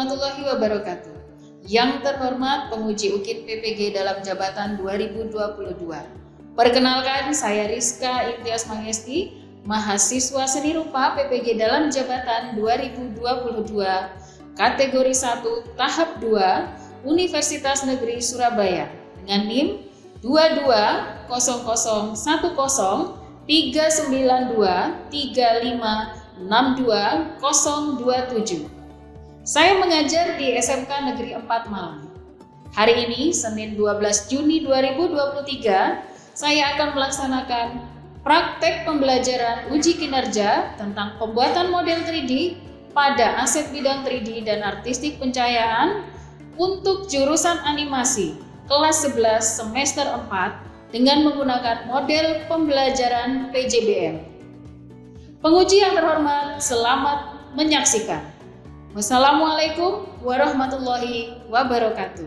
warahmatullahi wabarakatuh. Yang terhormat penguji UKIT PPG dalam jabatan 2022. Perkenalkan, saya Rizka Imtiaz Mangesti, mahasiswa seni rupa PPG dalam jabatan 2022, kategori 1 tahap 2, Universitas Negeri Surabaya dengan NIM 2200103923562027. Saya mengajar di SMK Negeri 4 Malang. Hari ini, Senin 12 Juni 2023, saya akan melaksanakan praktek pembelajaran uji kinerja tentang pembuatan model 3D pada aset bidang 3D dan artistik pencahayaan untuk jurusan animasi kelas 11 semester 4 dengan menggunakan model pembelajaran PJBM. Penguji yang terhormat, selamat menyaksikan. Wassalamualaikum warahmatullahi wabarakatuh.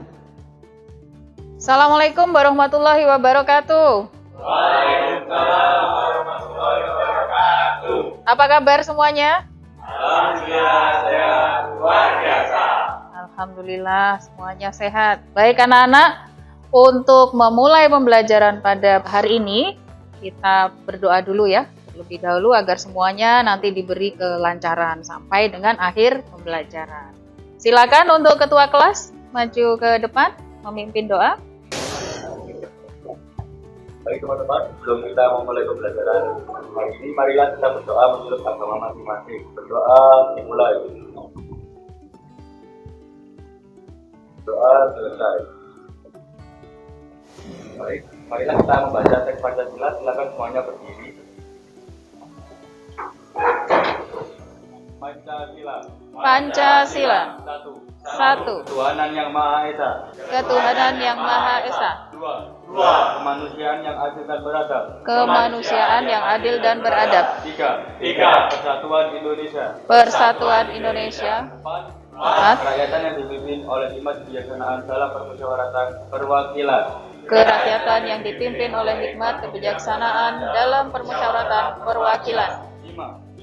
Assalamualaikum warahmatullahi wabarakatuh. Waalaikumsalam warahmatullahi wabarakatuh. Apa kabar semuanya? Alhamdulillah sehat, luar biasa. Alhamdulillah semuanya sehat. Baik anak-anak, untuk memulai pembelajaran pada hari ini, kita berdoa dulu ya. Lebih dahulu agar semuanya nanti diberi kelancaran sampai dengan akhir pembelajaran. Silakan untuk ketua kelas maju ke depan memimpin doa. Baik teman-teman, sebelum kita memulai pembelajaran hari ini, marilah kita berdoa menurut agama masing-masing. Berdoa dimulai. Doa selesai. Baik, marilah kita membaca teks Pancasila. Silakan semuanya berdiri. Pancasila. Satu. Ketuhanan yang Maha Esa. Ketuhanan yang Maha Esa. Dua. Kemanusiaan yang adil dan beradab. Kemanusiaan yang adil dan beradab. Tiga. Persatuan Indonesia. Persatuan Indonesia. Empat. Kerakyatan yang dipimpin oleh hikmat kebijaksanaan dalam permusyawaratan perwakilan. Kerakyatan yang dipimpin oleh hikmat kebijaksanaan dalam permusyawaratan perwakilan.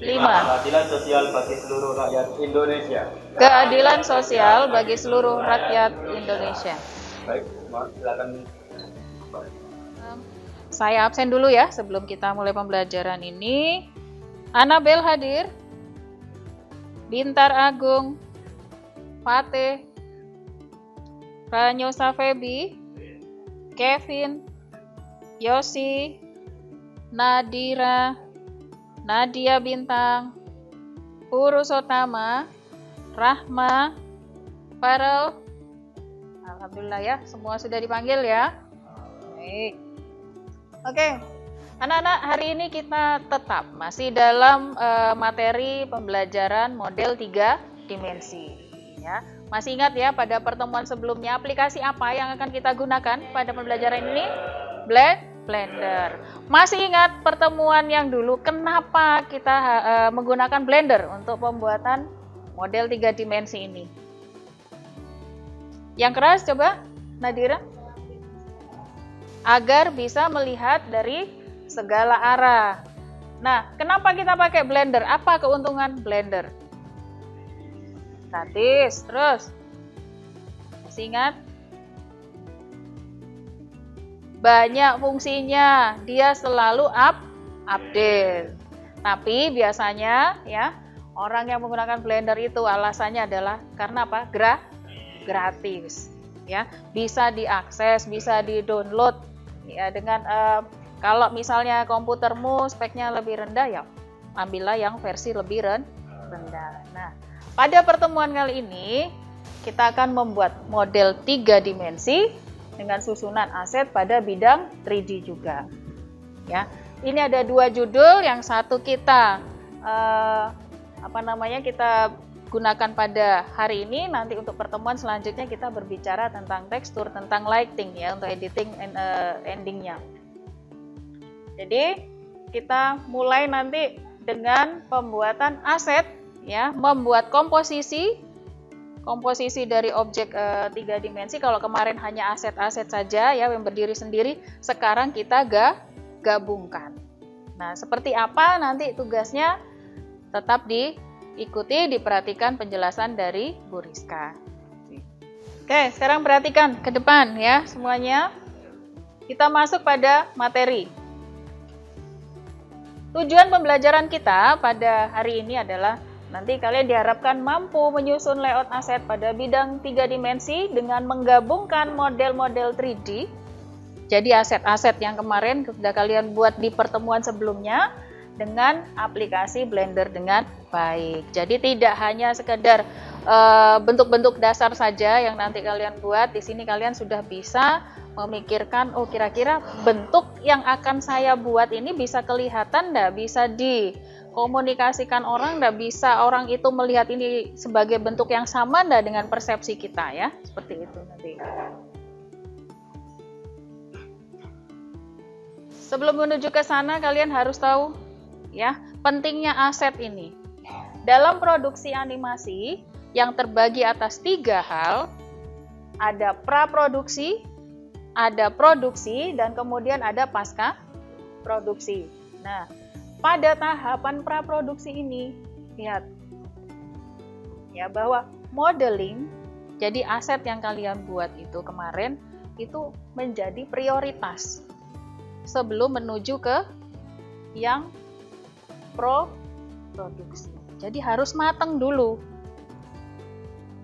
5. Keadilan sosial bagi seluruh rakyat Indonesia. Keadilan sosial bagi seluruh rakyat Indonesia. Baik, silakan. Saya absen dulu ya sebelum kita mulai pembelajaran ini. Anabel hadir. Bintar Agung. Fatih. Ranyosa Febi. Kevin. Yosi. Nadira. Nadia Bintang, Purusotama, Rahma, Farel. Alhamdulillah ya, semua sudah dipanggil ya. Baik. Oke, anak-anak, hari ini kita tetap masih dalam materi pembelajaran model 3 dimensi. Ya, masih ingat ya pada pertemuan sebelumnya aplikasi apa yang akan kita gunakan pada pembelajaran ini? Blender. Masih ingat pertemuan yang dulu kenapa kita menggunakan Blender untuk pembuatan model 3 dimensi ini? Yang keras coba Nadira. Agar bisa melihat dari segala arah. Nah, kenapa kita pakai Blender? Apa keuntungan Blender? Statis, terus. Masih ingat? Banyak fungsinya, dia selalu update. Tapi biasanya ya orang yang menggunakan Blender itu alasannya adalah karena apa? Gratis. Ya, bisa diakses, bisa di-download. Ya, dengan kalau misalnya komputermu speknya lebih rendah ya, ambillah yang versi lebih rendah. Nah, pada pertemuan kali ini kita akan membuat model 3 dimensi dengan susunan aset pada bidang 3D juga. Ya, ini ada 2 judul, yang satu kita kita gunakan pada hari ini. Nanti untuk pertemuan selanjutnya kita berbicara tentang tekstur, tentang lighting ya untuk editing endingnya. Jadi kita mulai nanti dengan pembuatan aset, ya, membuat komposisi dari objek 3 dimensi. Kalau kemarin hanya aset-aset saja ya yang berdiri sendiri, sekarang kita gabungkan. Nah, seperti apa nanti tugasnya tetap ikuti, diperhatikan penjelasan dari Bu Rizka. Oke, sekarang perhatikan ke depan ya semuanya. Kita masuk pada materi. Tujuan pembelajaran kita pada hari ini adalah nanti kalian diharapkan mampu menyusun layout aset pada bidang 3 dimensi dengan menggabungkan model-model 3D. Jadi aset-aset yang kemarin sudah kalian buat di pertemuan sebelumnya dengan aplikasi Blender dengan baik. Jadi tidak hanya sekedar bentuk-bentuk dasar saja yang nanti kalian buat. Di sini kalian sudah bisa memikirkan, oh kira-kira bentuk yang akan saya buat ini bisa kelihatan enggak, bisa dikomunikasikan orang enggak, bisa orang itu melihat ini sebagai bentuk yang sama enggak dengan persepsi kita ya. Seperti itu nanti. Sebelum menuju ke sana kalian harus tahu ya, pentingnya aset ini. Dalam produksi animasi yang terbagi atas 3 hal, ada praproduksi, ada produksi, dan kemudian ada pasca produksi. Nah, pada tahapan praproduksi ini, lihat ya bahwa modeling, jadi aset yang kalian buat itu kemarin, itu menjadi prioritas sebelum menuju ke yang produksi. Jadi harus matang dulu.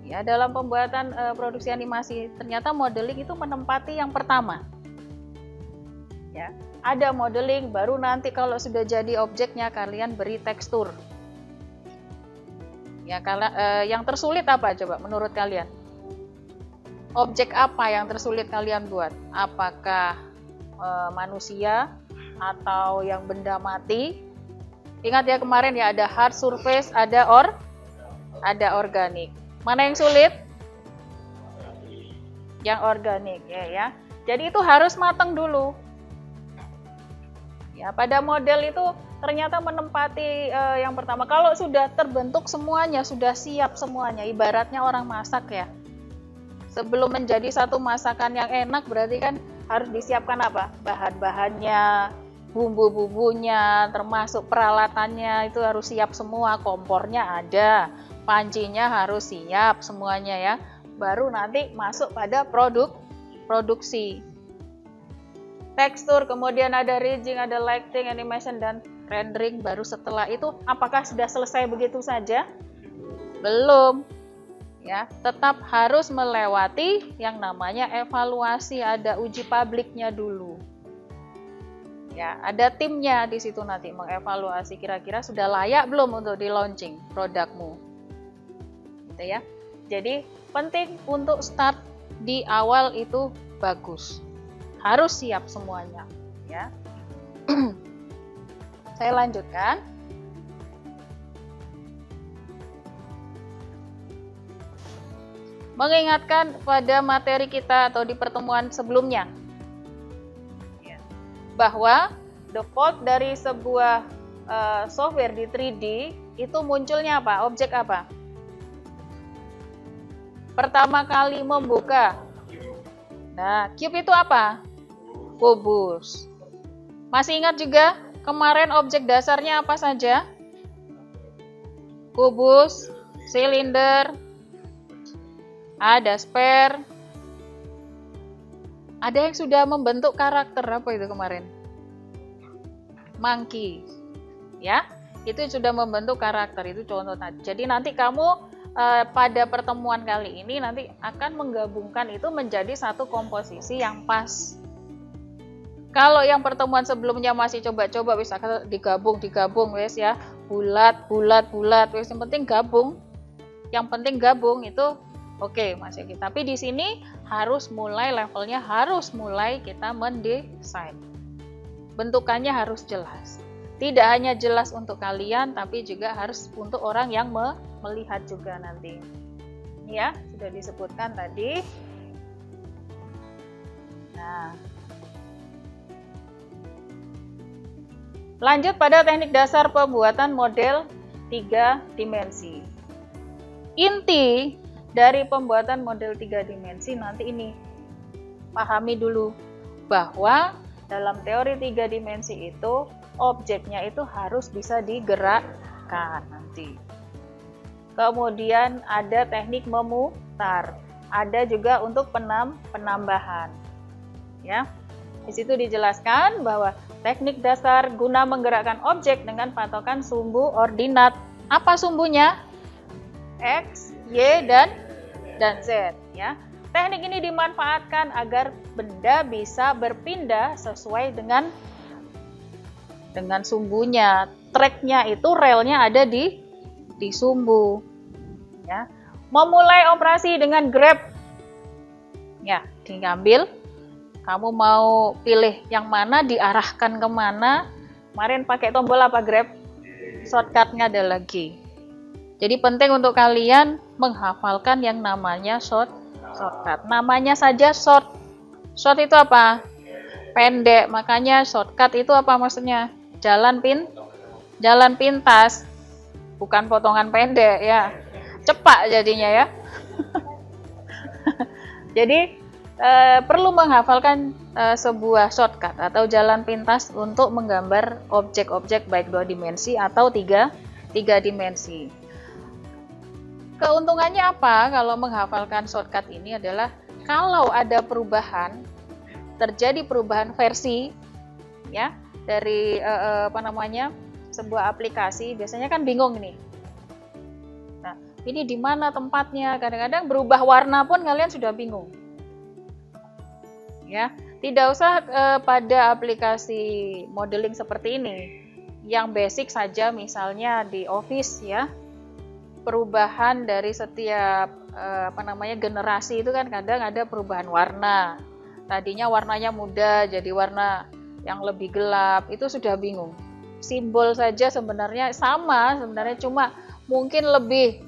Ya, dalam pembuatan produksi animasi ternyata modeling itu menempati yang pertama. Ya, ada modeling baru nanti kalau sudah jadi objeknya kalian beri tekstur. Ya, kalau yang tersulit apa coba menurut kalian? Objek apa yang tersulit kalian buat? Apakah manusia atau yang benda mati? Ingat ya kemarin ya ada hard surface, ada organik. Mana yang sulit? Yang organik ya. Jadi itu harus matang dulu. Ya, pada model itu ternyata menempati yang pertama. Kalau sudah terbentuk semuanya, sudah siap semuanya, ibaratnya orang masak ya. Sebelum menjadi satu masakan yang enak berarti kan harus disiapkan apa? Bahan-bahannya, bumbu-bumbunya, termasuk peralatannya itu harus siap semua, kompornya ada. Pancinya harus siap semuanya ya. Baru nanti masuk pada produksi. Tekstur, kemudian ada rigging, ada lighting, animation, dan rendering. Baru setelah itu apakah sudah selesai begitu saja? Belum. Ya, tetap harus melewati yang namanya evaluasi, ada uji publiknya dulu. Ya, ada timnya di situ nanti mengevaluasi kira-kira sudah layak belum untuk di launching produkmu. Gitu ya. Jadi penting untuk start di awal itu bagus. Harus siap semuanya, ya. Saya lanjutkan. Mengingatkan pada materi kita atau di pertemuan sebelumnya. Ya. Bahwa default dari sebuah software di 3D itu munculnya apa? Objek apa? Pertama kali membuka. Nah, cube itu apa? Kubus. Masih ingat juga kemarin objek dasarnya apa saja? Kubus, silinder, ada sphere. Ada yang sudah membentuk karakter apa itu kemarin? Monkey. Ya, itu sudah membentuk karakter, itu contoh tadi. Jadi nanti kamu pada pertemuan kali ini nanti akan menggabungkan itu menjadi satu komposisi yang pas. Kalau yang pertemuan sebelumnya masih coba-coba bisa digabung wes ya, bulat wes, yang penting gabung. Yang penting gabung itu oke, Mas Yogi. Tapi di sini harus mulai levelnya, harus mulai kita mendesain. Bentukannya harus jelas. Tidak hanya jelas untuk kalian, tapi juga harus untuk orang yang melihat juga nanti. Ini ya, sudah disebutkan tadi. Nah, lanjut pada teknik dasar pembuatan model 3 dimensi. Inti dari pembuatan model 3 dimensi nanti ini, pahami dulu bahwa dalam teori 3 dimensi itu objeknya itu harus bisa digerakkan nanti. kemudian ada teknik memutar, ada juga untuk penambahan. Ya, di situ dijelaskan bahwa teknik dasar guna menggerakkan objek dengan patokan sumbu ordinat. Apa sumbunya? X, Y, dan Z. Ya, teknik ini dimanfaatkan agar benda bisa berpindah sesuai dengan sumbunya. Tracknya itu relnya ada di sumbu. Ya. Memulai operasi dengan Grab. Ya, diambil. Kamu mau pilih yang mana, diarahkan kemana. Kemarin pakai tombol apa Grab? Shortcutnya ada lagi. Jadi penting untuk kalian menghafalkan yang namanya shortcut. Namanya saja short. Short itu apa? Pendek. Makanya shortcut itu apa maksudnya? Jalan pintas. Bukan potongan pendek ya. Cepat jadinya ya. Jadi perlu menghafalkan sebuah shortcut atau jalan pintas untuk menggambar objek-objek baik 2 dimensi atau 3 dimensi. Keuntungannya apa kalau menghafalkan shortcut ini adalah kalau ada terjadi perubahan versi ya dari sebuah aplikasi, biasanya kan bingung nih. Nah, ini di mana tempatnya? Kadang-kadang berubah warna pun kalian sudah bingung. Ya, tidak usah pada aplikasi modeling seperti ini. Yang basic saja, misalnya di Office ya. Perubahan dari setiap generasi itu kan kadang ada perubahan warna. Tadinya warnanya muda jadi warna yang lebih gelap, itu sudah bingung. Simbol saja sebenarnya sama, cuma mungkin lebih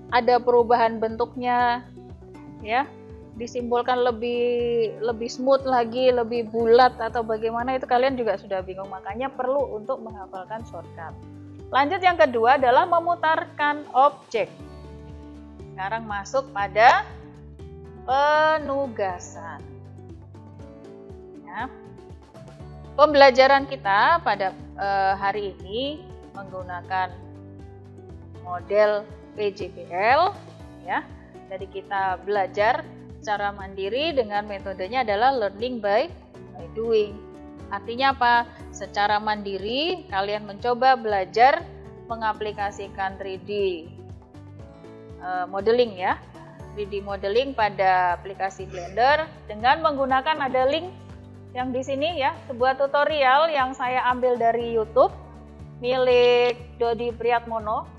ada perubahan bentuknya ya. Disimbolkan lebih smooth lagi, lebih bulat atau bagaimana, itu kalian juga sudah bingung. Makanya perlu untuk menghafalkan shortcut. Lanjut, yang kedua adalah memutarkan objek. Sekarang masuk pada penugasan. Ya. Pembelajaran kita pada hari ini menggunakan model PJBL ya. Jadi kita belajar secara mandiri dengan metodenya adalah learning by doing. Artinya apa? Secara mandiri kalian mencoba belajar mengaplikasikan 3D modeling ya. 3D modeling pada aplikasi Blender dengan menggunakan, ada link yang di sini ya, sebuah tutorial yang saya ambil dari YouTube milik Dodi Priatmono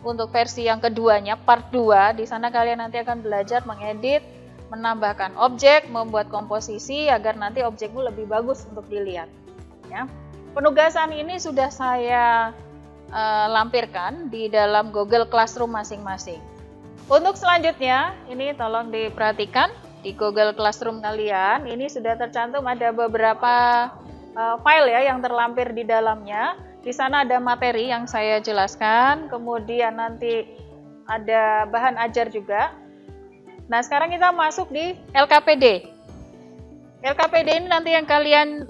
untuk versi yang keduanya, part 2. Di sana kalian nanti akan belajar mengedit, menambahkan objek, membuat komposisi agar nanti objekmu lebih bagus untuk dilihat. Ya. Penugasan ini sudah saya lampirkan di dalam Google Classroom masing-masing. Untuk selanjutnya, ini tolong diperhatikan di Google Classroom kalian. Ini sudah tercantum ada beberapa file ya yang terlampir di dalamnya. Di sana ada materi yang saya jelaskan, kemudian nanti ada bahan ajar juga. Nah, sekarang kita masuk di LKPD. LKPD ini nanti yang kalian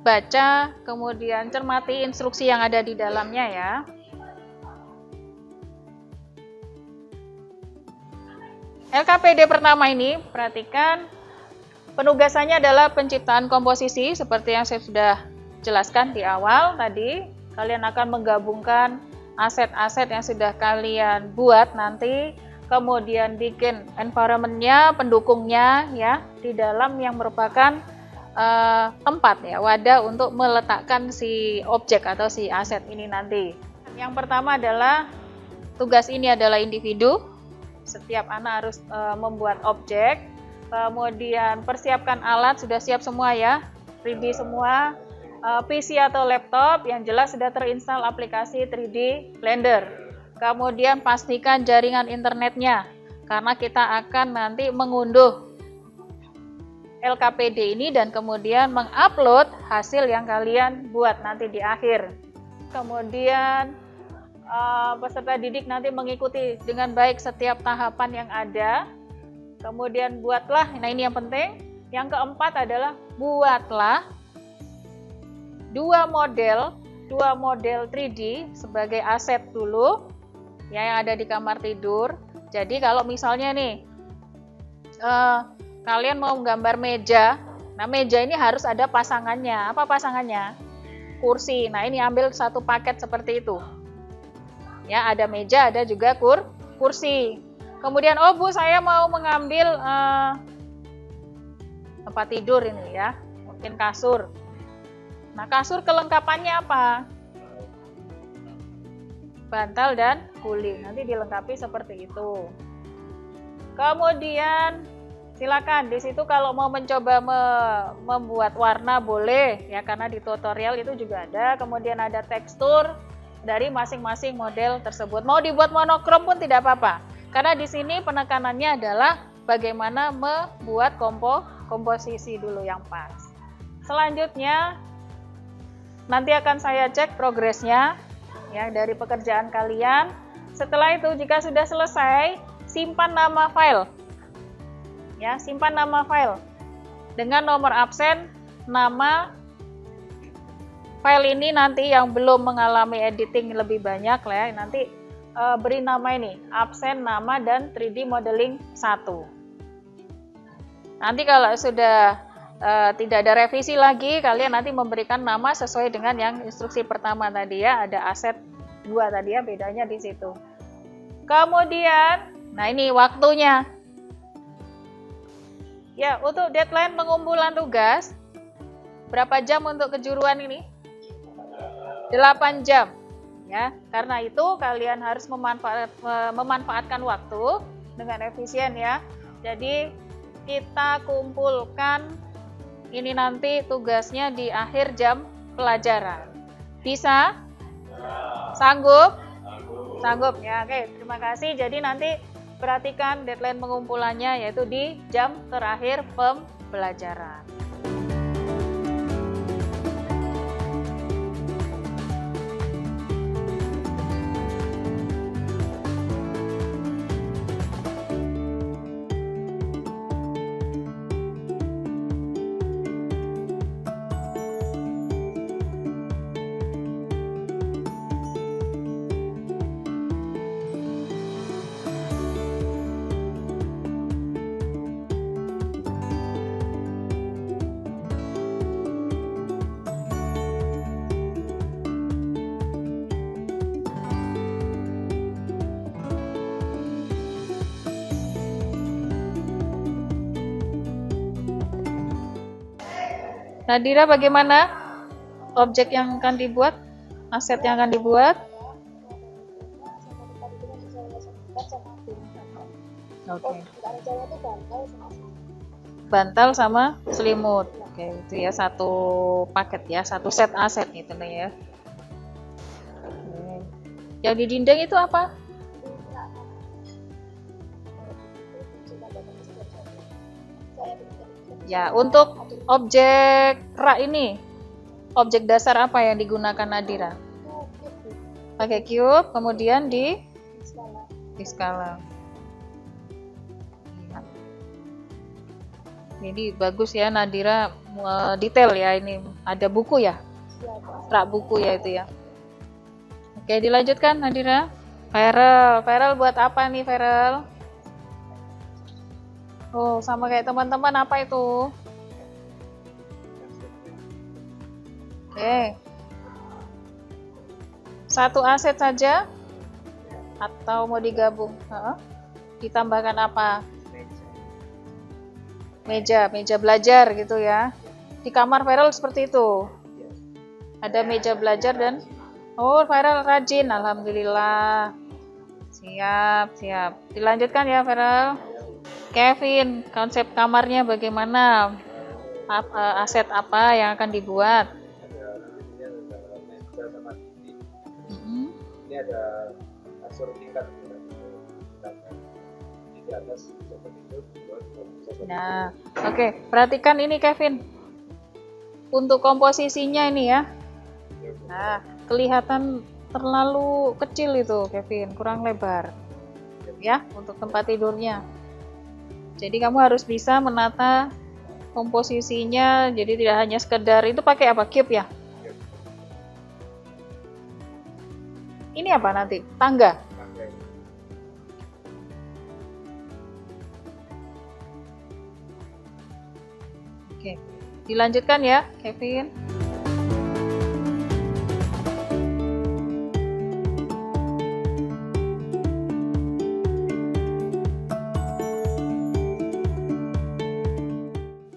baca, kemudian cermati instruksi yang ada di dalamnya ya. LKPD pertama ini, perhatikan, penugasannya adalah penciptaan komposisi seperti yang saya sudah jelaskan di awal tadi. Kalian akan menggabungkan aset-aset yang sudah kalian buat nanti, kemudian bikin environment-nya, pendukungnya ya, di dalam yang merupakan tempat ya, wadah untuk meletakkan si objek atau si aset ini nanti. Yang pertama adalah tugas ini adalah individu. Setiap anak harus membuat objek, kemudian persiapkan alat, sudah siap semua ya, 3D semua, PC atau laptop yang jelas sudah terinstall aplikasi 3D Blender. Kemudian pastikan jaringan internetnya, karena kita akan nanti mengunduh LKPD ini dan kemudian mengupload hasil yang kalian buat nanti di akhir. Kemudian peserta didik nanti mengikuti dengan baik setiap tahapan yang ada. Kemudian buatlah, nah ini yang penting. Yang keempat adalah buatlah dua model 3D sebagai aset dulu. ya yang ada di kamar tidur. Jadi kalau misalnya nih kalian mau gambar meja, nah meja ini harus ada pasangannya. Apa pasangannya? Kursi. Nah ini ambil satu paket seperti itu. Ya ada meja, ada juga kursi. Kemudian oh Bu, saya mau mengambil tempat tidur ini ya, mungkin kasur. Nah kasur kelengkapannya apa? Bantal dan guling, nanti dilengkapi seperti itu. Kemudian silakan di situ kalau mau mencoba membuat warna boleh ya, karena di tutorial itu juga ada. Kemudian ada tekstur dari masing-masing model tersebut. Mau dibuat monokrom pun tidak apa-apa, karena di sini penekanannya adalah bagaimana membuat komposisi dulu yang pas. Selanjutnya nanti akan saya cek progresnya ya dari pekerjaan kalian. Setelah itu jika sudah selesai, simpan nama file. Ya, simpan nama file dengan nomor absen, nama file ini nanti yang belum mengalami editing lebih banyak lah ya, nanti beri nama ini, absen, nama, dan 3D modeling 1. Nanti kalau sudah tidak ada revisi lagi, kalian nanti memberikan nama sesuai dengan yang instruksi pertama tadi ya, ada aset 2 tadi ya, bedanya di situ. Kemudian, nah ini waktunya. Ya, untuk deadline pengumpulan tugas, berapa jam untuk kejuruan ini? 8 jam. Ya, karena itu kalian harus memanfaatkan waktu dengan efisien ya. Jadi kita kumpulkan ini nanti tugasnya di akhir jam pelajaran. Bisa? Sanggup? Sanggup ya. Oke, terima kasih. Jadi nanti perhatikan deadline pengumpulannya yaitu di jam terakhir pembelajaran. Nadira, bagaimana objek yang akan dibuat, aset yang akan dibuat? Oke. Bantal sama selimut. Oke, itu ya satu paket ya, satu set aset gitu nih ya. Oke. Yang di dinding itu apa? Ya, untuk objek rak ini, objek dasar apa yang digunakan Nadira? Pakai cube, kemudian di skala. Ini bagus ya Nadira, detail ya, ini ada buku ya, rak buku ya itu ya. Oke, dilanjutkan Nadira. Farel buat apa nih Farel? Oh, sama kayak teman-teman, apa itu? Oke. Satu aset saja? Atau mau digabung? Ditambahkan apa? Meja belajar gitu ya. Di kamar Farel seperti itu. Ada meja belajar dan Farel rajin, alhamdulillah. Siap. Dilanjutkan ya Farel. Kevin, konsep kamarnya bagaimana? Aset apa yang akan dibuat? Ini ada kasur tingkat di atas seperti itu. Nah, oke, perhatikan ini Kevin. Untuk komposisinya ini ya. Nah, kelihatan terlalu kecil itu Kevin, kurang lebar. Ya, untuk tempat tidurnya. Jadi kamu harus bisa menata komposisinya, jadi tidak hanya sekedar itu pakai apa? Cube ya? Ini apa nanti? Tangga? Oke, dilanjutkan ya, Kevin.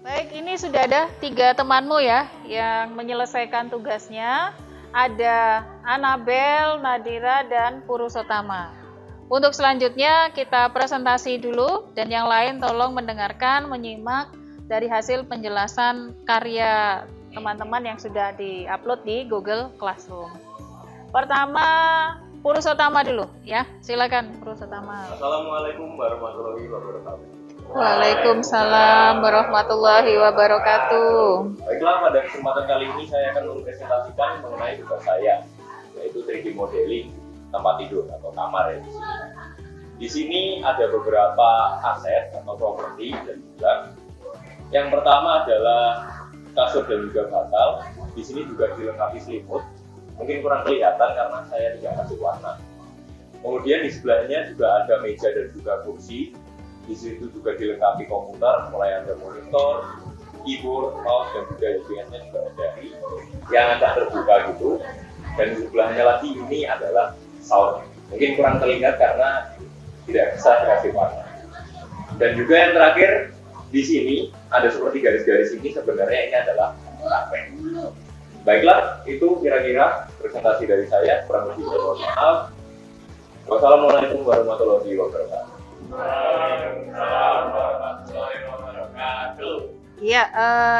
Baik, ini sudah ada 3 temanmu ya yang menyelesaikan tugasnya. Ada Anabel, Nadira, dan Purushotama. Untuk selanjutnya kita presentasi dulu dan yang lain tolong mendengarkan, menyimak dari hasil penjelasan karya teman-teman yang sudah di-upload di Google Classroom. Pertama, Purushotama dulu ya. Silakan Purushotama. Assalamualaikum warahmatullahi wabarakatuh. Waalaikumsalam warahmatullahi wabarakatuh. Baiklah, pada kesempatan kali ini saya akan mempresentasikan mengenai tugas saya, yaitu 3D modeling tempat tidur atau kamar ya di sini. Di sini ada beberapa aset atau properti dan juga yang pertama adalah kasur dan juga bantal. Di sini juga dilengkapi selimut. Mungkin kurang kelihatan karena saya tidak kasih warna. Kemudian di sebelahnya juga ada meja dan juga kursi. Di situ juga dilengkapi komputer, mulai ada monitor, keyboard, mouse, dan juga USB-nya juga ada yang agak terbuka gitu. Dan di sebelahnya lagi ini adalah sauna. Mungkin kurang terlihat karena tidak bisa dikasih warna. Dan juga yang terakhir di sini ada seperti garis-garis ini, sebenarnya ini adalah kafe. Baiklah, itu kira-kira presentasi dari saya. Kurang lebih mohon maaf. Wassalamualaikum warahmatullahi wabarakatuh. Ya,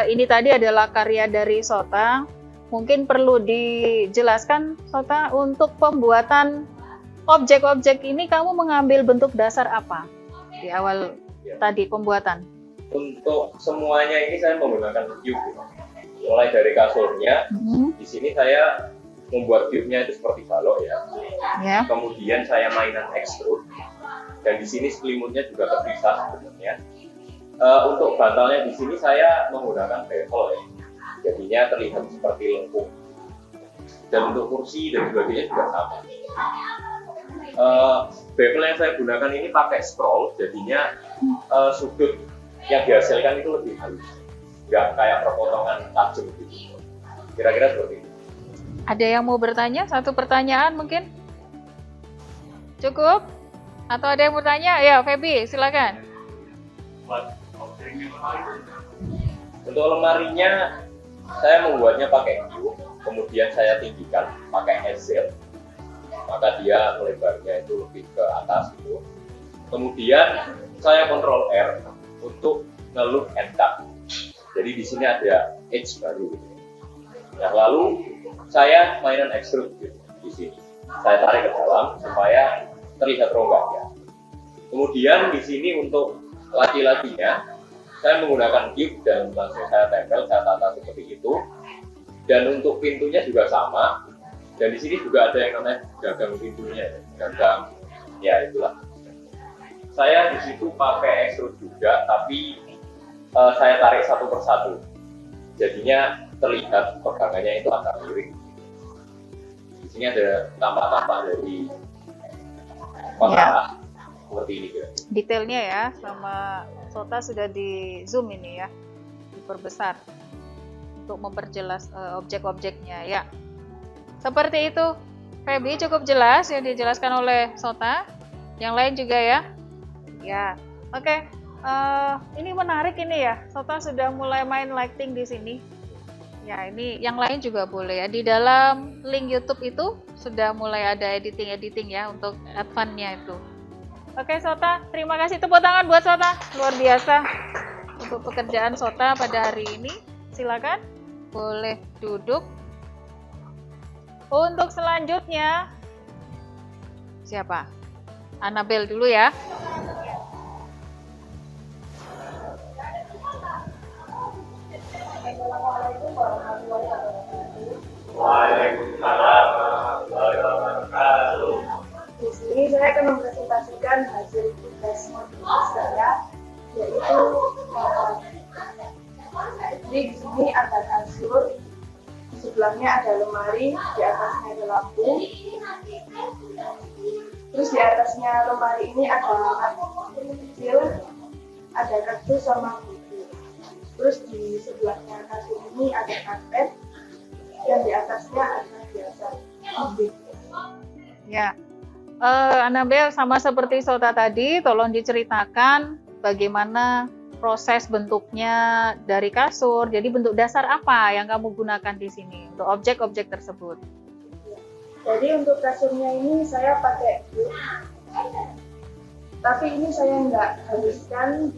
ini tadi adalah karya dari Sota. Mungkin perlu dijelaskan, Sota, untuk pembuatan objek-objek ini kamu mengambil bentuk dasar apa di awal tadi pembuatan? Untuk semuanya ini saya menggunakan cube. Mulai dari kasurnya, di sini saya membuat cube-nya itu seperti balok ya. Kemudian saya mainan extrude. Dan di sini selimutnya juga terpisah sebenarnya. Untuk bantalnya di sini saya menggunakan bevel ya, jadinya terlihat seperti lengkung. Dan untuk kursi dan sebagainya juga sama. Bevel yang saya gunakan ini pakai scroll, jadinya sudut yang dihasilkan itu lebih halus, nggak kayak perpotongan tajam gitu. Kira-kira seperti itu. Ada yang mau bertanya? Satu pertanyaan mungkin? Cukup? Atau ada yang bertanya? Ya, Feby, silakan. Untuk lemarinya, saya membuatnya pakai cube, kemudian saya tinggikan pakai SZ, maka dia melebarnya itu lebih ke atas gitu. Kemudian saya kontrol R untuk nge-look and cut. Jadi di sini ada edge baru gitu. Nah, lalu saya mainan extrude gitu di sini. Saya tarik ke dalam supaya terlihat rongganya. Kemudian di sini untuk laki-lakinya saya menggunakan cube dan langsung saya tempel, saya tata seperti itu. Dan untuk pintunya juga sama. Dan di sini juga ada yang namanya gagang pintunya, gagang ya itulah. Saya di situ pakai extrude juga, tapi saya tarik satu persatu. Jadinya terlihat pegangannya itu agak miring. Di sini ada tampak-tampak dari kotak seperti ini kira. Detailnya ya, sama Sota sudah di zoom ini ya, diperbesar untuk memperjelas objek-objeknya ya. Seperti itu, Feby, cukup jelas yang dijelaskan oleh Sota. Yang lain juga ya. Ya, oke. Ini menarik ini ya. Sota sudah mulai main lighting di sini. Ya, ini yang lain juga boleh ya. Di dalam link YouTube itu sudah mulai ada editing ya untuk advance-nya itu. Oke, Sota, terima kasih, tepuk tangan buat Sota. Luar biasa untuk pekerjaan Sota pada hari ini. Silakan, boleh duduk. Untuk selanjutnya, siapa? Anabel dulu ya. Waalaikumsalam warahmatullahi wabarakatuh. Di sini saya akan mempresentasikan hasil tugas modul saya, yaitu di sini ada kasur, di sebelahnya ada lemari, di atasnya ada lampu. Terus di atasnya lemari ini ada kardus kecil, ada kardus sama buku. Terus di sebelahnya kasur ini ada karpet, dan di atasnya ada biasa mobil. Ya, Anabel sama seperti Sota tadi, tolong diceritakan bagaimana proses bentuknya dari kasur. Jadi bentuk dasar apa yang kamu gunakan di sini untuk objek-objek tersebut? Jadi untuk kasurnya ini saya pakai wood, tapi ini saya nggak habiskan.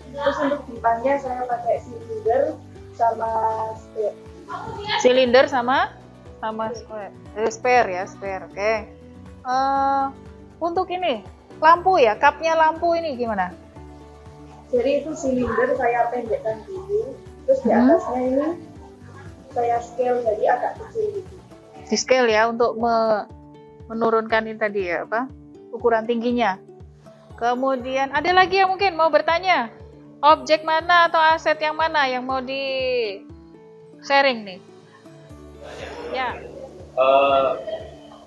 Terus untuk depannya saya pakai silinder sama spare. Silinder sama spare. Spare ya, spare. Oke. Untuk ini lampu ya, kapnya lampu ini gimana? Jadi itu silinder saya pendekkan dulu, terus di atasnya ini saya scale jadi agak kecil gitu. Di scale ya untuk menurunkan ini tadi ya apa? Ukuran tingginya. Kemudian ada lagi yang mungkin mau bertanya? Objek mana atau aset yang mana yang mau di sharing nih? Ya.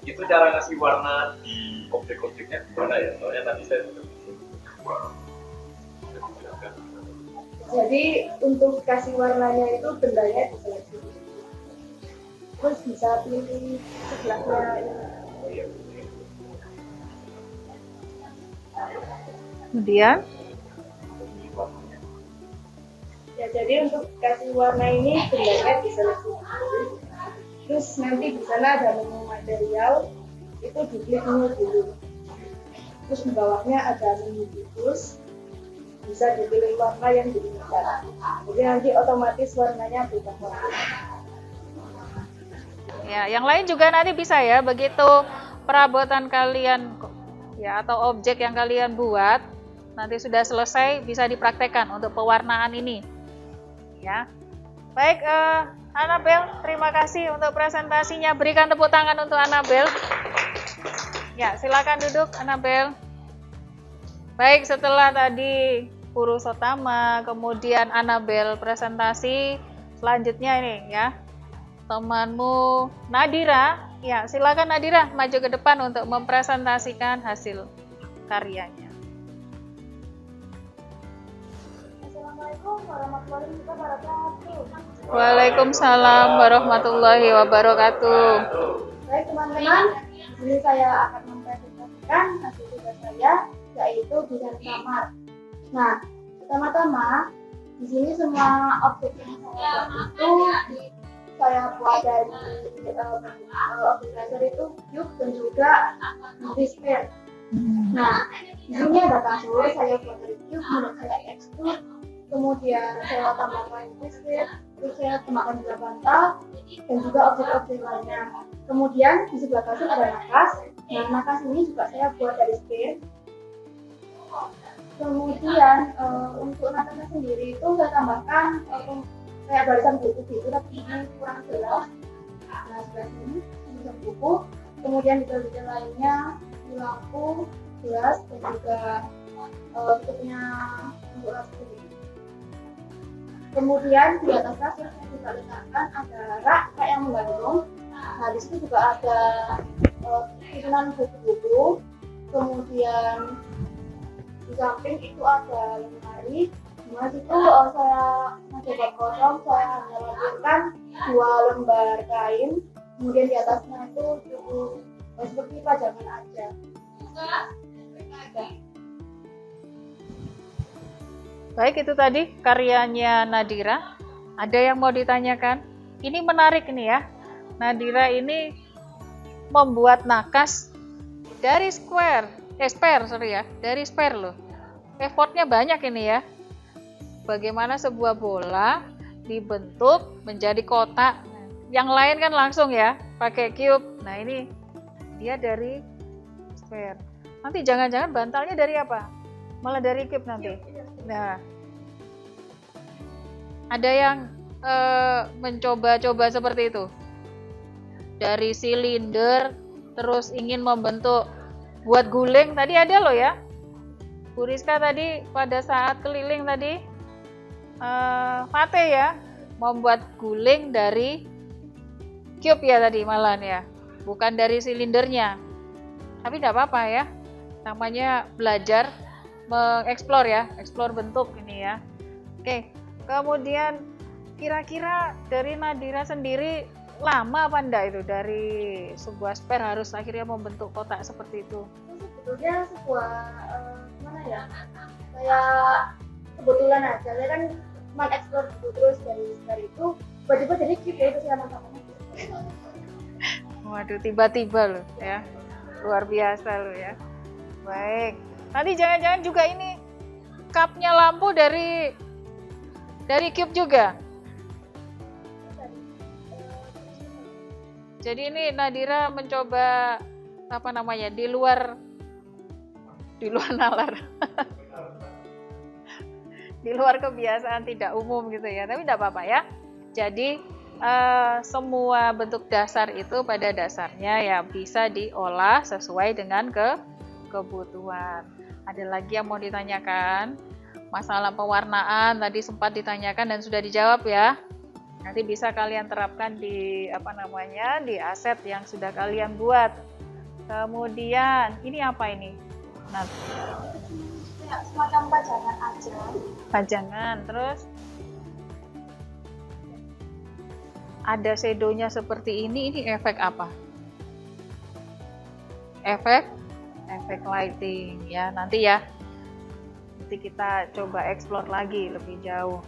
Itu cara ngasih warna di objek-objeknya gimana ya? Soalnya tadi saya sudah Jadi untuk kasih warnanya itu bendanya diseleksi. Terus bisa pilih sebelahnya ini. Kemudian Ya, jadi untuk kasih warna ini bendanya diseleksi. Terus nanti di sana ada menu material, itu diklik menu dulu. Terus di bawahnya ada menu diffuse, bisa dipilih warna yang diinginkan. Jadi nanti otomatis warnanya berubah warna. ya, yang lain juga nanti bisa ya, begitu perabotan kalian ya atau objek yang kalian buat nanti sudah selesai bisa dipraktekkan untuk pewarnaan ini. Ya. Baik, Anabel, terima kasih untuk presentasinya. Berikan tepuk tangan untuk Anabel. Ya, silakan duduk Anabel. Baik, setelah tadi Purusottama, kemudian Anabel presentasi, selanjutnya ini ya. Temanmu Nadira, ya silakan Nadira maju ke depan untuk mempresentasikan hasil karyanya. Assalamualaikum warahmatullahi wabarakatuh. Waalaikumsalam warahmatullahi wabarakatuh. Baik teman-teman, di sini saya akan mempresentasikan hasil tugas saya, yaitu desain kamar. Nah, pertama-tama di sini semua objek yang saya buat itu saya buat dari objek dasar itu cube dan juga sphere. Nah, di sini ada kasur, saya buat dari cube, kemudian saya tekstur, kemudian saya tambahkan sphere, terus saya tambahkan juga bantal dan juga objek-objek lainnya. Kemudian di sebelah kasur ada nakas. Nah, nakas ini juga saya buat dari sphere. Kemudian untuk nakasnya sendiri itu saya tambahkan kayak barisan buku gitu, tapi ini kurang jelas. Nah, sebelah sini barisan buku. Kemudian di bagian lainnya di lampu, gelas dan juga tutupnya untuk lampu. Kemudian di atas kasur saya juga letakkan ada rak kayak yang menggantung. Nah, di situ juga ada susunan buku-buku. Kemudian di samping itu ada lemari. Di situ saya mencoba kosong, saya hanya lampirkan 2 lembar kain. Kemudian di atasnya itu cukup seperti pajangan aja. Baik, itu tadi karyanya Nadira. Ada yang mau ditanyakan? Ini menarik nih ya. Nadira ini membuat nakas dari spare loh. Effortnya banyak ini ya. Bagaimana sebuah bola dibentuk menjadi kotak. Yang lain kan langsung ya, pakai cube. Nah, ini dia dari spare. Nanti jangan-jangan bantalnya dari apa? Malah dari cube nanti. Nah, ada yang mencoba-coba seperti itu. Dari silinder terus ingin membentuk buat guling tadi ada loh ya. Bu Rizka tadi pada saat keliling tadi Fate ya membuat guling dari cube ya tadi malahan ya, bukan dari silindernya. Tapi tidak apa-apa ya, namanya belajar mengeksplor ya, eksplor bentuk ini ya. Oke, kemudian kira-kira dari Nadira sendiri lama apa enggak itu dari sebuah spare harus akhirnya membentuk kotak seperti itu? Itu sebetulnya sebuah gimana ya, kayak kebetulan aja saya kan cuma explore dulu, terus dari itu tiba-tiba jadi cute ya, itu saya mantapnya. Waduh, tiba-tiba loh ya, luar biasa loh ya. Baik, nanti jangan-jangan juga ini cupnya lampu dari cube juga. Jadi ini Nadira mencoba apa namanya di luar nalar. Di luar kebiasaan tidak umum gitu ya, tapi tidak apa-apa ya. Jadi semua bentuk dasar itu pada dasarnya ya bisa diolah sesuai dengan kebutuhan. Ada lagi yang mau ditanyakan? Masalah pewarnaan tadi sempat ditanyakan dan sudah dijawab ya. Nanti bisa kalian terapkan di di aset yang sudah kalian buat. Kemudian ini apa ini? Nah, Kayak semacam pajangan aja. pajangan, terus ada shadow-nya seperti ini efek apa? Efek lighting ya, nanti kita coba explore lagi lebih jauh.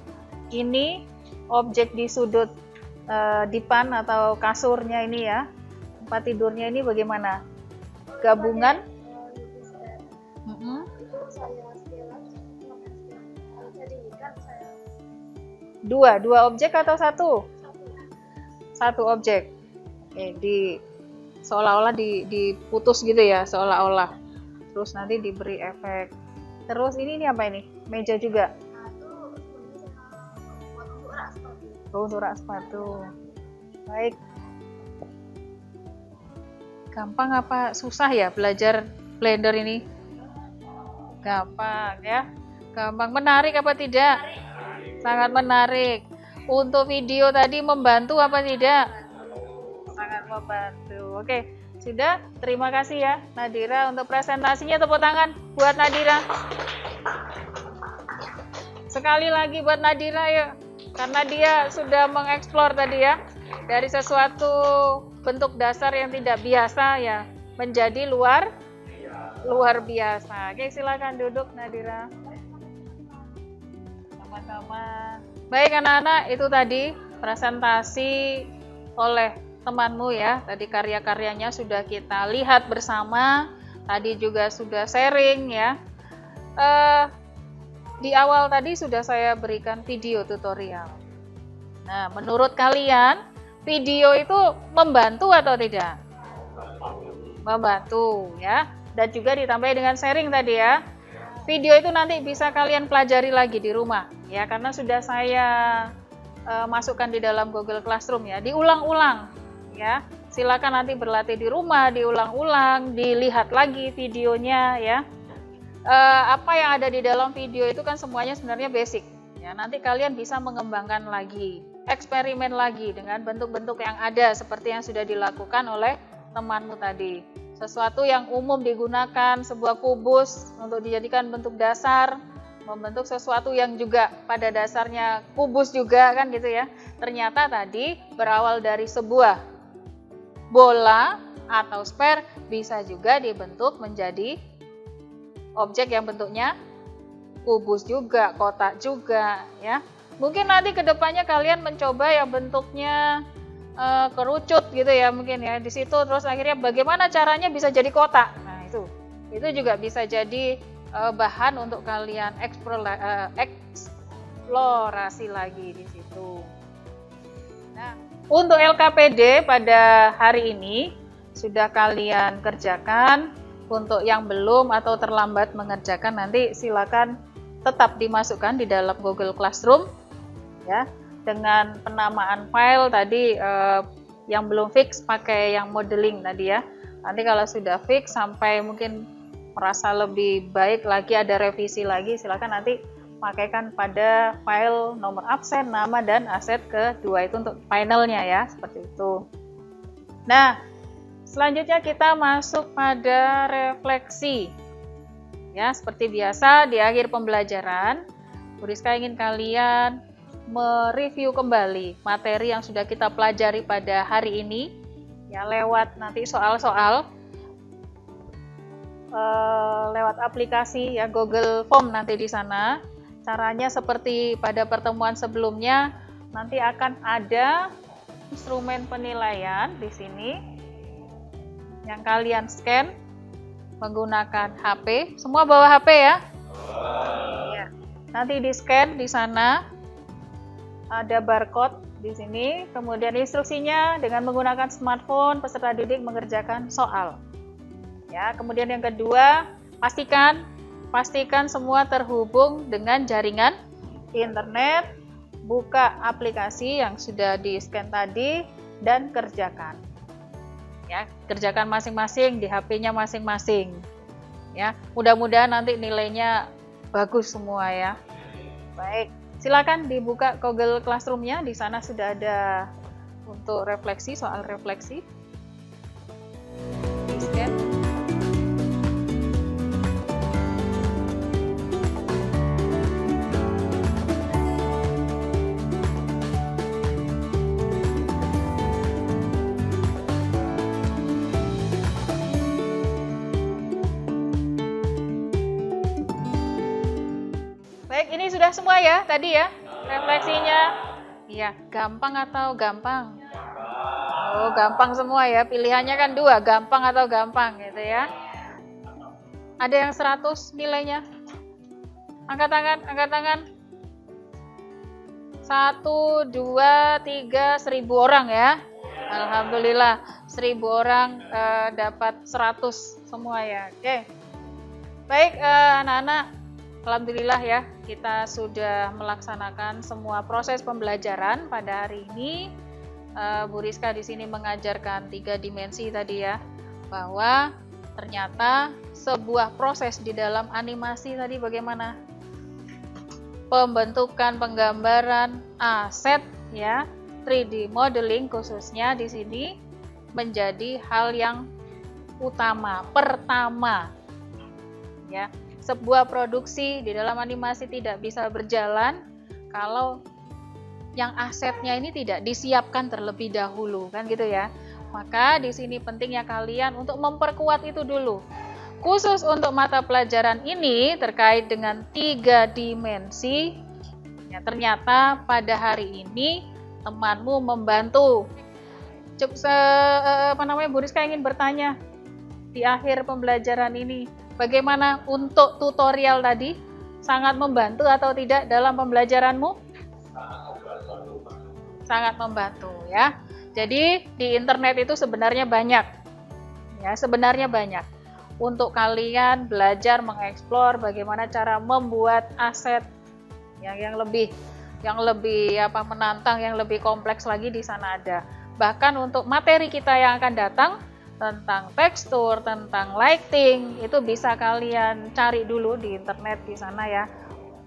Ini objek di sudut dipan atau kasurnya ini ya, tempat tidurnya ini bagaimana? Gabungan? Itu saya setelan, jadi kan saya Dua objek atau satu? Satu objek. Oke, seolah-olah diputus gitu ya, seolah-olah. Terus nanti diberi efek. Terus ini apa ini? Meja juga. Untuk rak sepatu. Baik. Gampang apa susah ya belajar Blender ini? Gampang ya. Gampang. Menarik apa tidak? Sangat menarik. Untuk video tadi membantu apa tidak? Sangat membantu. Oke, sudah. Terima kasih ya Nadira untuk presentasinya. Tepuk tangan buat Nadira. Sekali lagi buat Nadira yuk. Karena dia sudah mengeksplor tadi ya, dari sesuatu bentuk dasar yang tidak biasa ya, menjadi luar biasa. Oke, silakan duduk Nadira. Sama-sama. Baik anak-anak, itu tadi presentasi oleh temanmu ya. Tadi karya-karyanya sudah kita lihat bersama. Tadi juga sudah sharing ya. Di awal tadi sudah saya berikan video tutorial. Nah, menurut kalian video itu membantu atau tidak? Membantu ya. Dan juga ditambah dengan sharing tadi ya. Video itu nanti bisa kalian pelajari lagi di rumah ya, karena sudah saya masukkan di dalam Google Classroom ya. Diulang-ulang ya. Silakan nanti berlatih di rumah, diulang-ulang, dilihat lagi videonya ya. Apa yang ada di dalam video itu kan semuanya sebenarnya basic ya. Nanti kalian bisa mengembangkan lagi, eksperimen lagi dengan bentuk-bentuk yang ada seperti yang sudah dilakukan oleh temanmu tadi. Sesuatu yang umum digunakan, sebuah kubus untuk dijadikan bentuk dasar, membentuk sesuatu yang juga pada dasarnya kubus juga kan gitu ya. Ternyata tadi berawal dari sebuah bola atau sphere bisa juga dibentuk menjadi objek yang bentuknya kubus juga, kotak juga ya. Mungkin nanti kedepannya kalian mencoba yang bentuknya kerucut gitu ya mungkin ya di situ, terus akhirnya bagaimana caranya bisa jadi kotak. Nah itu juga bisa jadi bahan untuk kalian eksplorasi lagi di situ. Nah untuk LKPD pada hari ini sudah kalian kerjakan. Untuk yang belum atau terlambat mengerjakan nanti silakan tetap dimasukkan di dalam Google Classroom ya, dengan penamaan file tadi yang belum fix pakai yang modeling tadi ya. Nanti kalau sudah fix sampai mungkin merasa lebih baik lagi, ada revisi lagi, silakan nanti pakaikan pada file nomor absen, nama dan aset kedua itu untuk finalnya ya, seperti itu. Nah, selanjutnya kita masuk pada refleksi. Ya, seperti biasa di akhir pembelajaran, Bu Rizka ingin kalian mereview kembali materi yang sudah kita pelajari pada hari ini, ya lewat nanti soal-soal, lewat aplikasi ya Google Form nanti di sana. Caranya seperti pada pertemuan sebelumnya, nanti akan ada instrumen penilaian di sini yang kalian scan menggunakan HP. Semua bawa HP ya? Ya. Nanti di scan di sana ada barcode di sini, kemudian instruksinya dengan menggunakan smartphone peserta didik mengerjakan soal. Ya, kemudian yang kedua, pastikan semua terhubung dengan jaringan internet, buka aplikasi yang sudah di-scan tadi dan kerjakan. Ya, kerjakan masing-masing di HP-nya masing-masing. Ya, mudah-mudahan nanti nilainya bagus semua ya. Baik, silakan dibuka Google Classroom-nya, di sana sudah ada untuk refleksi, soal refleksi. Di-scan. Baik, ini sudah semua ya tadi ya refleksinya. Iya, gampang atau gampang? Oh, gampang semua ya. Pilihannya kan dua, gampang atau gampang gitu ya. Ada yang 100 nilainya? Angkat tangan. 1, 2, 3, 1000 orang ya. Alhamdulillah, 1000 orang dapat 100 semua ya. Oke. Baik, anak-anak. Alhamdulillah ya, kita sudah melaksanakan semua proses pembelajaran pada hari ini. Bu Rizka di sini mengajarkan 3 dimensi tadi ya, bahwa ternyata sebuah proses di dalam animasi tadi bagaimana? Pembentukan penggambaran aset ya, 3D modeling khususnya di sini menjadi hal yang utama, pertama ya. Sebuah produksi di dalam animasi tidak bisa berjalan kalau yang asetnya ini tidak disiapkan terlebih dahulu, kan gitu ya. Maka di sini pentingnya kalian untuk memperkuat itu dulu. Khusus untuk mata pelajaran ini terkait dengan 3 dimensi, ya ternyata pada hari ini temanmu membantu. Bu Rizka ingin bertanya di akhir pembelajaran ini, bagaimana untuk tutorial tadi? Sangat membantu atau tidak dalam pembelajaranmu? Sangat membantu ya. Jadi di internet itu sebenarnya banyak. Ya, sebenarnya banyak. Untuk kalian belajar mengeksplor bagaimana cara membuat aset yang lebih menantang, yang lebih kompleks lagi di sana ada. Bahkan untuk materi kita yang akan datang tentang tekstur, tentang lighting, itu bisa kalian cari dulu di internet di sana ya.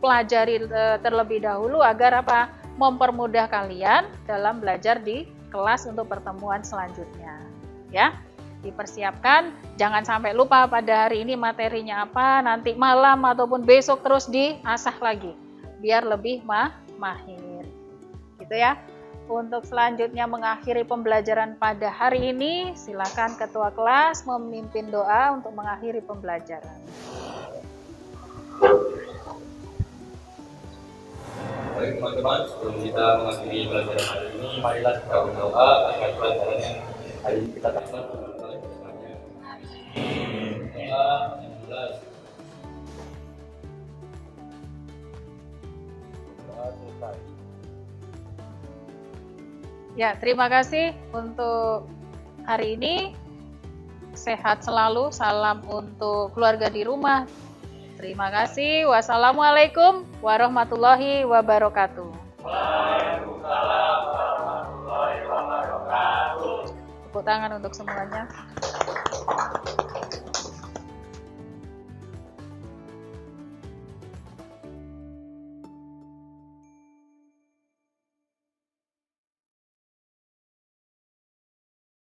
Pelajari terlebih dahulu agar apa? Mempermudah kalian dalam belajar di kelas untuk pertemuan selanjutnya. Ya, dipersiapkan, jangan sampai lupa pada hari ini materinya apa, nanti malam ataupun besok terus diasah lagi biar lebih mahir. Gitu ya. Untuk selanjutnya mengakhiri pembelajaran pada hari ini, silakan ketua kelas memimpin doa untuk mengakhiri pembelajaran. Baik teman-teman, sebelum kita mengakhiri pelajaran hari ini, marilah kita berdoa agar pelajaran yang hari ini kita dapat bermanfaat kedepannya. Doa yang jelas. Doa selesai. Ya, terima kasih untuk hari ini. Sehat selalu, salam untuk keluarga di rumah. Terima kasih. Wassalamualaikum warahmatullahi wabarakatuh. Waalaikumsalam warahmatullahi wabarakatuh. Tepuk tangan untuk semuanya.